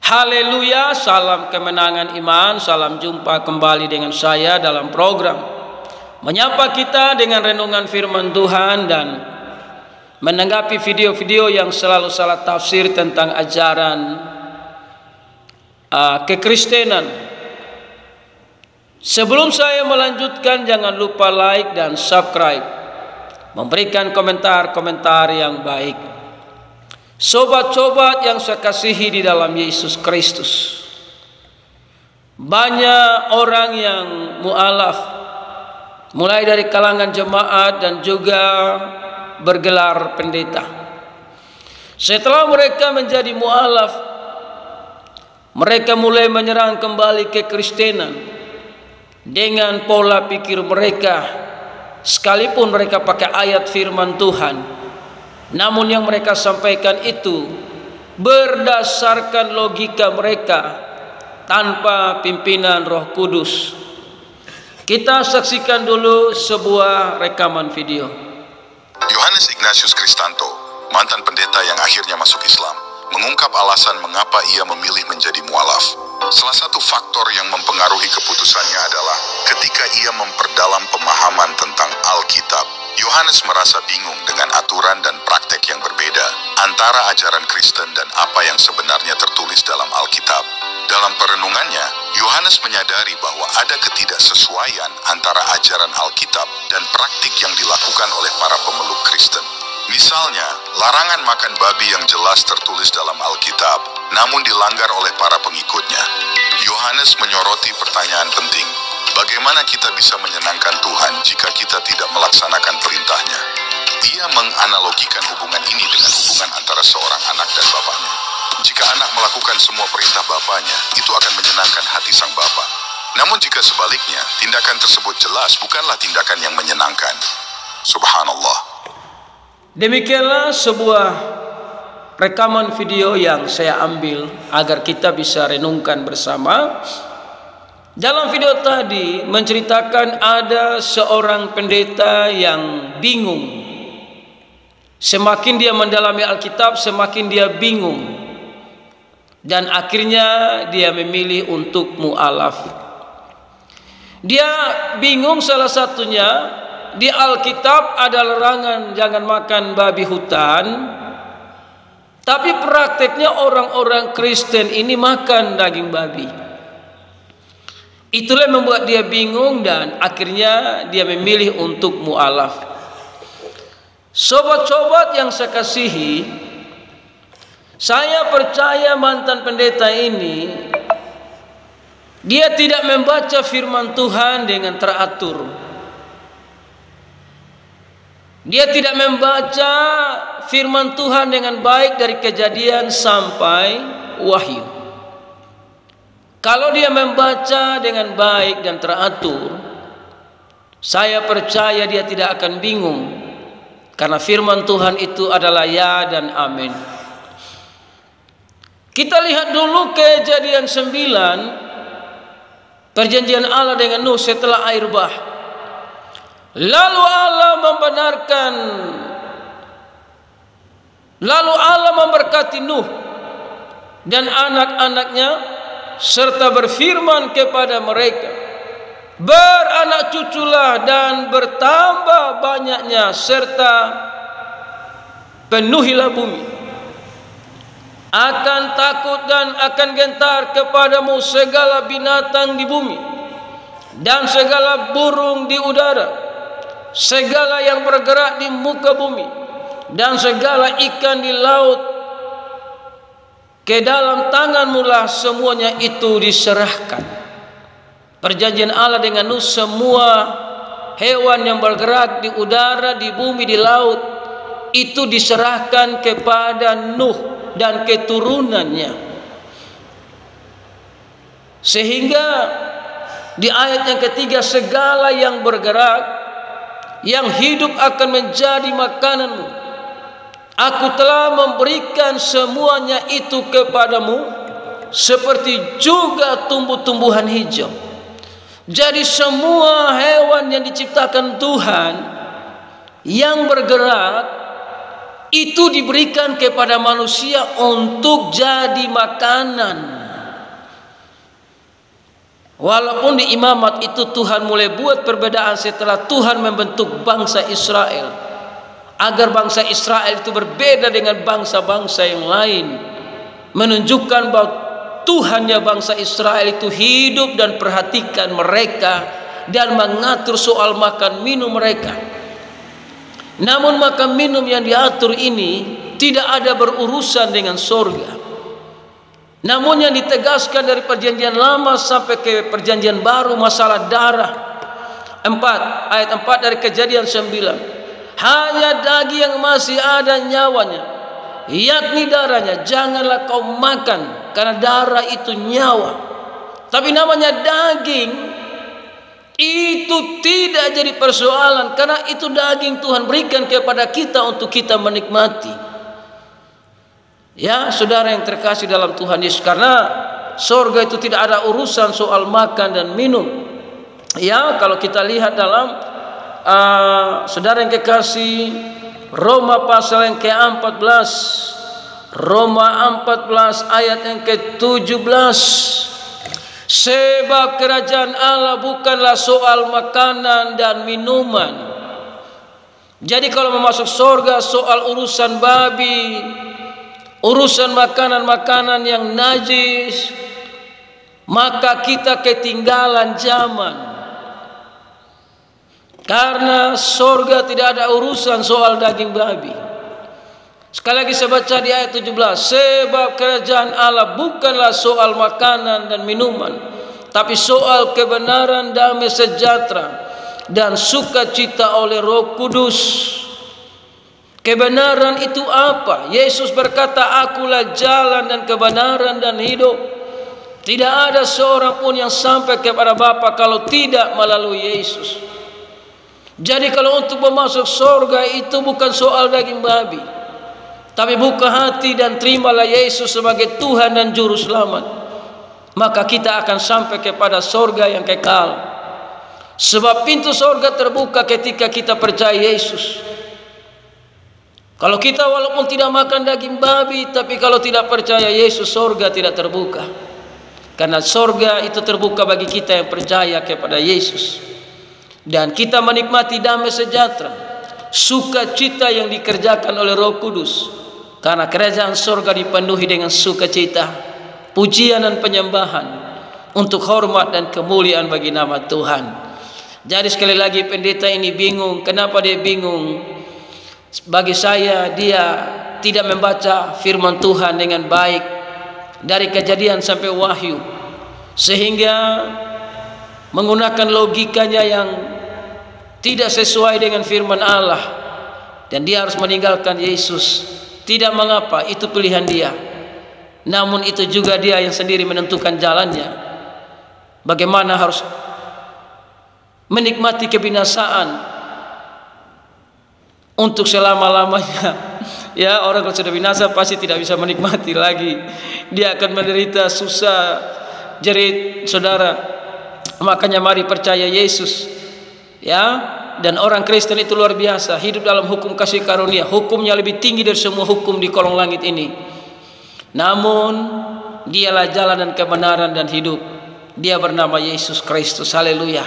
Haleluya, salam kemenangan iman, salam jumpa kembali dengan saya dalam program menyapa kita dengan renungan firman Tuhan dan menanggapi video-video yang selalu salah tafsir tentang ajaran kekristenan. Sebelum saya melanjutkan, jangan lupa like dan subscribe, memberikan komentar-komentar yang baik. Sobat-sobat yang saya kasihi di dalam Yesus Kristus, banyak orang yang mu'alaf, mulai dari kalangan jemaat dan juga bergelar pendeta. Setelah mereka menjadi mu'alaf, mereka mulai menyerang kembali kekristenan dengan pola pikir mereka, sekalipun mereka pakai ayat firman Tuhan. Namun yang mereka sampaikan itu berdasarkan logika mereka tanpa pimpinan Roh Kudus. Kita saksikan dulu sebuah rekaman video. Yohanes Ignatius Kristanto, mantan pendeta yang akhirnya masuk Islam, mengungkap alasan mengapa ia memilih menjadi mualaf. Salah satu faktor yang mempengaruhi keputusannya adalah ketika ia memperdalam pemahaman tentang Alkitab. Yohanes merasa bingung dengan aturan dan praktek yang berbeda antara ajaran Kristen dan apa yang sebenarnya tertulis dalam Alkitab. Dalam perenungannya, Yohanes menyadari bahwa ada ketidaksesuaian antara ajaran Alkitab dan praktik yang dilakukan oleh para pemeluk Kristen. Misalnya, larangan makan babi yang jelas tertulis dalam Alkitab, namun dilanggar oleh para pengikutnya. Yohanes menyoroti pertanyaan penting. Bagaimana kita bisa menyenangkan Tuhan jika kita tidak melaksanakan perintahnya? Ia menganalogikan hubungan ini dengan hubungan antara seorang anak dan bapaknya. Jika anak melakukan semua perintah bapaknya, itu akan menyenangkan hati sang bapak. Namun jika sebaliknya, tindakan tersebut jelas bukanlah tindakan yang menyenangkan. Subhanallah. Demikianlah sebuah rekaman video yang saya ambil agar kita bisa renungkan bersama. Dalam video tadi menceritakan ada seorang pendeta yang bingung. Semakin dia mendalami Alkitab, semakin dia bingung. Dan akhirnya dia memilih untuk mu'alaf. Dia bingung salah satunya, di Alkitab ada larangan jangan makan babi hutan. Tapi prakteknya orang-orang Kristen ini makan daging babi. Itulah yang membuat dia bingung dan akhirnya dia memilih untuk mu'alaf. Sobat-sobat yang saya kasihi, saya percaya mantan pendeta ini dia tidak membaca firman Tuhan dengan teratur. Dia tidak membaca firman Tuhan dengan baik dari Kejadian sampai Wahyu. Kalau dia membaca dengan baik dan teratur, saya percaya dia tidak akan bingung, karena firman Tuhan itu adalah ya dan amin. Kita lihat dulu Kejadian 9, perjanjian Allah dengan Nuh setelah air bah. Lalu Allah memberkati Nuh dan anak-anaknya, serta berfirman kepada mereka, beranak cuculah dan bertambah banyaknya, serta penuhilah bumi. Akan takut dan akan gentar kepadamu segala binatang di bumi dan segala burung di udara, segala yang bergerak di muka bumi, dan segala ikan di laut. Ke dalam tanganmu lah semuanya itu diserahkan. Perjanjian Allah dengan Nuh, semua hewan yang bergerak di udara, di bumi, di laut, itu diserahkan kepada Nuh dan keturunannya. Sehingga di ayat yang ketiga, segala yang bergerak, yang hidup akan menjadi makananmu. Aku telah memberikan semuanya itu kepadamu, seperti juga tumbuh-tumbuhan hijau. Jadi semua hewan yang diciptakan Tuhan yang bergerak itu diberikan kepada manusia untuk jadi makanan. Walaupun di imamat itu Tuhan mulai buat perbedaan setelah Tuhan membentuk bangsa Israel, agar bangsa Israel itu berbeda dengan bangsa-bangsa yang lain, menunjukkan bahwa Tuhannya bangsa Israel itu hidup dan perhatikan mereka dan mengatur soal makan minum mereka. Namun makan minum yang diatur ini tidak ada berurusan dengan sorga. Namun yang ditegaskan dari perjanjian lama sampai ke perjanjian baru masalah darah. Ayat 4 dari Kejadian 9. Hanya daging yang masih ada nyawanya, yakni darahnya, janganlah kau makan, karena darah itu nyawa. Tapi namanya daging itu tidak jadi persoalan, karena itu daging Tuhan berikan kepada kita untuk kita menikmati. Ya, saudara yang terkasih dalam Tuhan Yesus, karena sorga itu tidak ada urusan soal makan dan minum. Ya, kalau kita lihat dalam saudara yang kekasih, Roma pasal yang ke-14, Roma 14 ayat yang ke-17. Sebab kerajaan Allah bukanlah soal makanan dan minuman. Jadi kalau mau masuk sorga soal urusan babi, urusan makanan-makanan yang najis, maka kita ketinggalan zaman. Karena sorga tidak ada urusan soal daging babi. Sekali lagi saya baca di ayat 17. Sebab kerajaan Allah bukanlah soal makanan dan minuman, tapi soal kebenaran, damai sejahtera, dan sukacita oleh Roh Kudus. Kebenaran itu apa? Yesus berkata, akulah jalan dan kebenaran dan hidup. Tidak ada seorang pun yang sampai kepada Bapa kalau tidak melalui Yesus. Jadi kalau untuk memasuk surga itu bukan soal daging babi, tapi buka hati dan terimalah Yesus sebagai Tuhan dan Juru Selamat, maka kita akan sampai kepada surga yang kekal. Sebab pintu surga terbuka ketika kita percaya Yesus. Kalau kita walaupun tidak makan daging babi, tapi kalau tidak percaya Yesus, surga tidak terbuka. Karena surga itu terbuka bagi kita yang percaya kepada Yesus. Dan kita menikmati damai sejahtera, sukacita yang dikerjakan oleh Roh Kudus. Karena kerajaan surga dipenuhi dengan sukacita, pujian dan penyembahan untuk hormat dan kemuliaan bagi nama Tuhan. Jadi sekali lagi pendeta ini bingung. Kenapa dia bingung? Bagi saya dia tidak membaca firman Tuhan dengan baik dari Kejadian sampai Wahyu, sehingga menggunakan logikanya yang tidak sesuai dengan firman Allah, dan dia harus meninggalkan Yesus. Tidak mengapa, itu pilihan dia. Namun itu juga dia yang sendiri menentukan jalannya. Bagaimana harus menikmati kebinasaan untuk selama-lamanya. Ya, orang kalau sudah binasa pasti tidak bisa menikmati lagi. Dia akan menderita susah, jerit, saudara. Makanya mari percaya Yesus. Ya, dan orang Kristen itu luar biasa, hidup dalam hukum kasih karunia. Hukumnya lebih tinggi dari semua hukum di kolong langit ini. Namun dialah jalan dan kebenaran dan hidup. Dia bernama Yesus Kristus. Haleluya.